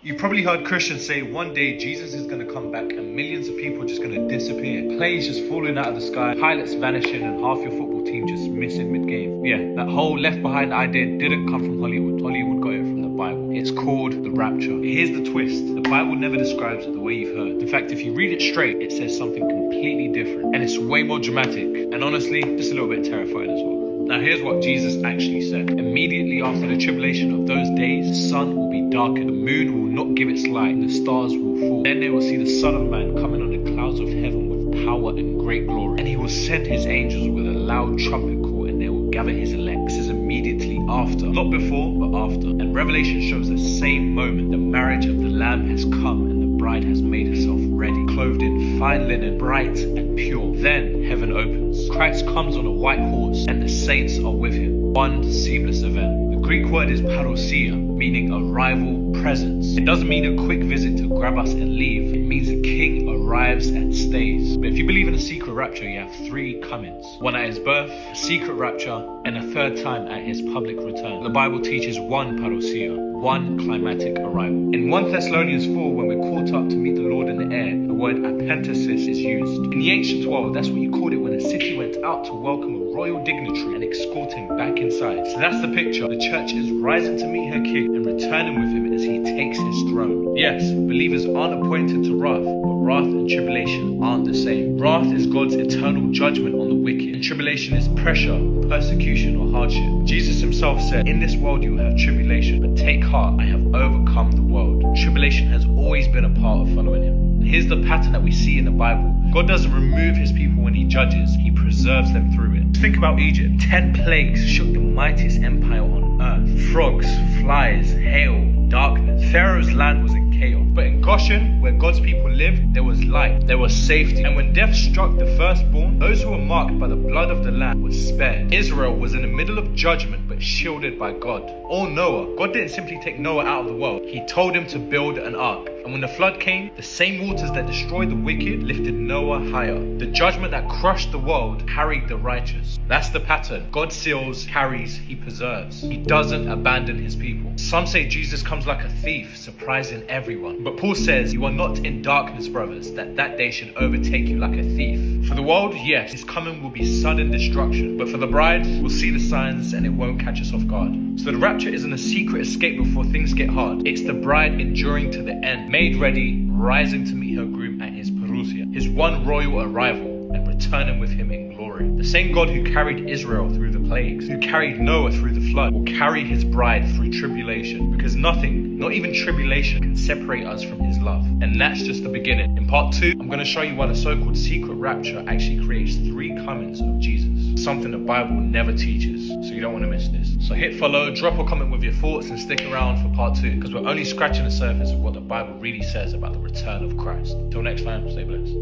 You probably heard Christians say one day Jesus is going to come back and millions of people are just going to disappear. Planes just falling out of the sky, pilots vanishing, and half your football team just missing mid-game. Yeah, that whole left behind idea didn't come from Hollywood. Hollywood got it from the Bible. It's called the rapture. Here's the twist. The Bible never describes it the way you've heard. In fact, if you read it straight, it says something completely different. And it's way more dramatic. And honestly, just a little bit terrifying as well. Now here's what Jesus actually said. Immediately after the tribulation of those days, the sun will be darkened, the moon will not give its light, and the stars will fall. Then they will see the Son of Man coming on the clouds of heaven with power and great glory. And he will send his angels with a loud trumpet call, and they will gather his elect. This is immediately after. Not before, but after. And Revelation shows the same moment. The marriage of the Lamb has come, and the bride has made herself ready, clothed in fine linen, bright and pure. Then heaven opens. Christ comes on a white horse, and the saints are with him. One seamless event. The Greek word is parousia, meaning arrival, presence. It doesn't mean a quick visit to grab us and leave. It means the king arrives and stays. But if you believe in a secret rapture, you have three comings. One at his birth, a secret rapture, and a third time at his public return. The Bible teaches one parousia, one climatic arrival. In 1 Thessalonians 4, when we're caught up to meet the Lord in the air, the word apenthesis is used. In the ancient world, that's what you called it when a city went out to welcome a royal dignitary and escort him back inside. So that's the picture. The church is rising to meet her king and returning with him as he takes his throne. Yes, believers aren't appointed to wrath, but wrath and tribulation aren't the same. Wrath is God's eternal judgment on the wicked, and tribulation is pressure, persecution, or hardship. Jesus himself said, "In this world you will have tribulation, but take heart, I have overcome the world." Tribulation has always been a part of following him. And here's the pattern that we see in the Bible. God doesn't remove his people when he judges, he preserves them through it. Think about Egypt. 10 plagues shook the mightiest empire on earth. Frogs, flies, hail, darkness. Pharaoh's land was in chaos. But in Goshen, where God's people lived, there was light, there was safety. And when death struck the firstborn, those who were marked by the blood of the Lamb were spared. Israel was in the middle of judgment, but shielded by God. Or Noah. God didn't simply take Noah out of the world. He told him to build an ark. And when the flood came, the same waters that destroyed the wicked lifted Noah higher. The judgment that crushed the world carried the righteous. That's the pattern. God seals, carries, he preserves. He doesn't abandon his people. Some say Jesus comes like a thief, surprising everyone. But Paul says, "You are not in darkness, brothers, that day should overtake you like a thief." For the world, yes, his coming will be sudden destruction. But for the bride, we'll see the signs and it won't catch us off guard. So the rapture isn't a secret escape before things get hard. It's the bride enduring to the end, made ready, rising to meet her groom at his parousia, his one royal arrival, and returning with him in glory. The same God who carried Israel through the plagues, who carried Noah through the flood, will carry his bride through tribulation, because nothing, not even tribulation, can separate us from his love. And that's just the beginning. In part 2, I'm going to show you why the so-called secret rapture actually creates 3 comings of Jesus, something the Bible never teaches, so you don't want to miss this. So hit follow, drop a comment with your thoughts, and stick around for part 2, because we're only scratching the surface of what the Bible really says about the return of Christ. Till next time, stay blessed.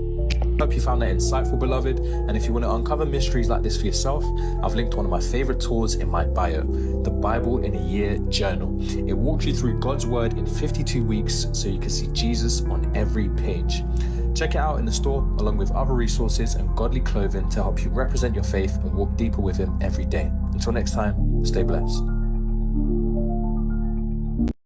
Hope you found that insightful, beloved. And if you want to uncover mysteries like this for yourself, I've linked one of my favorite tools in my bio, the Bible in a Year Journal. It walks you through God's word in 52 weeks so you can see Jesus on every page. Check it out in the store along with other resources and godly clothing to help you represent your faith and walk deeper with him every day. Until next time, stay blessed.